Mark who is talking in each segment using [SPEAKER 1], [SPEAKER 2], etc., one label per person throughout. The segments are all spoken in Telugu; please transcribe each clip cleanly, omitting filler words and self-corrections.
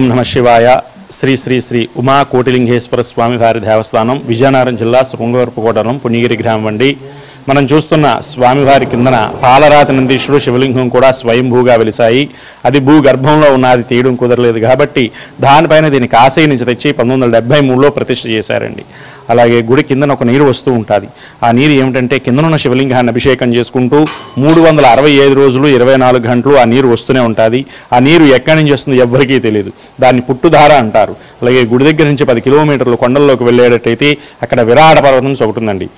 [SPEAKER 1] ఓం నమ శివాయ. శ్రీ శ్రీ శ్రీ ఉమా కోటిలింగేశ్వర స్వామివారి దేవస్థానం, విజయనగరం జిల్లా శృంగవరపుకోటలం, పుణ్యగిరి గ్రామం అండి. మనం చూస్తున్న స్వామివారి కిందన పాలరాతి నందీశ్వరుడు, శివలింగం కూడా స్వయంభూగా వెలిసాయి. అది భూగర్భంలో ఉన్నది, తీయడం కుదరలేదు కాబట్టి దానిపైన దీన్ని కాశీ నుంచి తెచ్చి 1973లో ప్రతిష్ఠ చేశారండి. అలాగే గుడి కిందన ఒక నీరు వస్తూ ఉంటుంది. ఆ నీరు ఏమిటంటే కిందనున్న శివలింగాన్ని అభిషేకం చేసుకుంటూ 365 రోజులు 24 గంటలు ఆ నీరు వస్తూనే ఉంటుంది. ఆ నీరు ఎక్కడి నుంచి వస్తుందో ఎవ్వరికీ తెలియదు. దాన్ని పుట్టుధార అంటారు. అలాగే గుడి దగ్గర నుంచి 10 కిలోమీటర్లు కొండల్లోకి వెళ్ళేటట్టయితే అక్కడ విరాట పర్వతం ఒకటుందండి.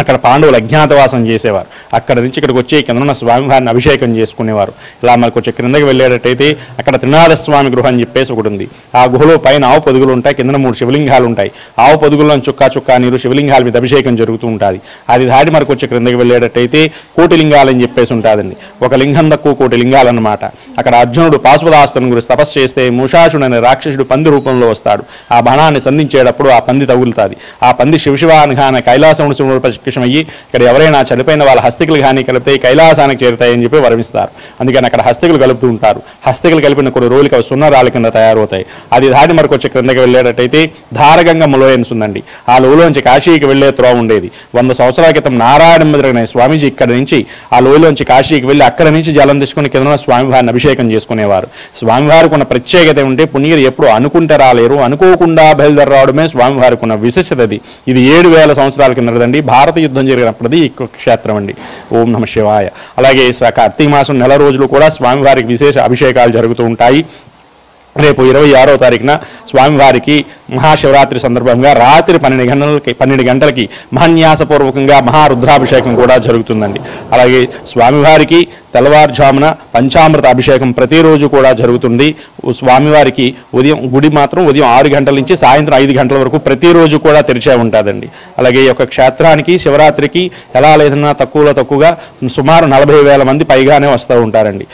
[SPEAKER 1] అక్కడ పాండవులు అజ్ఞాతవాసం చేసేవారు. అక్కడ నుంచి ఇక్కడికి వచ్చి కిందనున్న స్వామివారిని అభిషేకం చేసుకునేవారు. ఇలా మనకు వచ్చి క్రిందకి వెళ్ళేటట్టయితే అక్కడ త్రినాథ స్వామి గృహం అని చెప్పేసి ఒకటి ఉంది. ఆ గుహలో పైన ఆవు పొదుగులు ఉంటాయి, కింద 3 శివలింగాలు ఉంటాయి. ఆవు పొదుగుల్లో చుక్కా నీరు శివలింగాల మీద అభిషేకం జరుగుతూ ఉంటుంది. అది దాటి మనకు వచ్చి క్రిందకి వెళ్ళేటట్టయితే కోటిలింగాలు అని చెప్పేసి ఉంటుందండి. ఒక లింగం తక్కువ కోటి లింగాలు అన్నమాట. అక్కడ అర్జునుడు పాశుపదాస్త్రం గురించి తపస్సు చేస్తే మూషాసుడు అనే రాక్షసుడు పంది రూపంలో వస్తాడు. ఆ బాణాన్ని సంధించేటప్పుడు ఆ పంది తగులుతుంది. ఆ పంది శివశివానగానే కైలాసముడు అయ్యి ఇక్కడ ఎవరైనా చనిపోయిన వాళ్ళ హస్తికలు కానీ కలిపితే కైలాసానికి చేరుతాయని చెప్పి వరమిస్తారు. అందుకని అక్కడ హస్తికలు కలుపుతూ ఉంటారు. హస్తికలు కలిపిన కొన్ని రోజులకి అవి సున్నరాళ్ళ కింద తయారవుతాయి. అది దాటి మనకు వచ్చి క్రిందకి వెళ్ళేటట్టయితే ధారగంగ లోయన్స్ ఉందండి. ఆ లోయలోంచి కాశీకి వెళ్లే త్రోవ ఉండేది. 100 సంవత్సరాల క్రితం నారాయణ జరిగిన స్వామీజీ ఇక్కడ నుంచి ఆ లోయలోంచి కాశీకి వెళ్ళి అక్కడ నుంచి జలం తీసుకుని కింద స్వామివారిని అభిషేకం చేసుకునేవారు. స్వామివారికి ఉన్న ప్రత్యేకత ఉంటే పుణ్యగిరి ఎప్పుడు అనుకుంటే రాలేరు, అనుకోకుండా బయలుదేరి రావడమే స్వామివారికి ఉన్న విశిష్టత. ఇది 7000 సంవత్సరాల కిందదండి. భారత యుద్ధం జరిగినప్పటిది ఈ క్షేత్రం అండి. ఓం నమ శివాయ. అలాగే కార్తీక మాసం నెల రోజులు కూడా స్వామివారికి విశేష అభిషేకాలు జరుగుతూ ఉంటాయి. రేపు 26వ తారీఖున స్వామివారికి మహాశివరాత్రి సందర్భంగా రాత్రి 12 గంటలకి మహాన్యాసపూర్వకంగా మహారుద్రాభిషేకం కూడా జరుగుతుందండి. అలాగే స్వామివారికి తెల్లవారుజామున పంచామృత అభిషేకం ప్రతిరోజు కూడా జరుగుతుంది. స్వామివారికి గుడి మాత్రం ఉదయం 6 గంటల నుంచి సాయంత్రం 5 గంటల వరకు ప్రతిరోజు కూడా తెరిచే ఉంటుందండి. అలాగే ఈ యొక్క క్షేత్రానికి శివరాత్రికి ఎలా లేదన్నా తక్కువగా సుమారు 40,000 మంది పైగానే వస్తూ ఉంటారండి.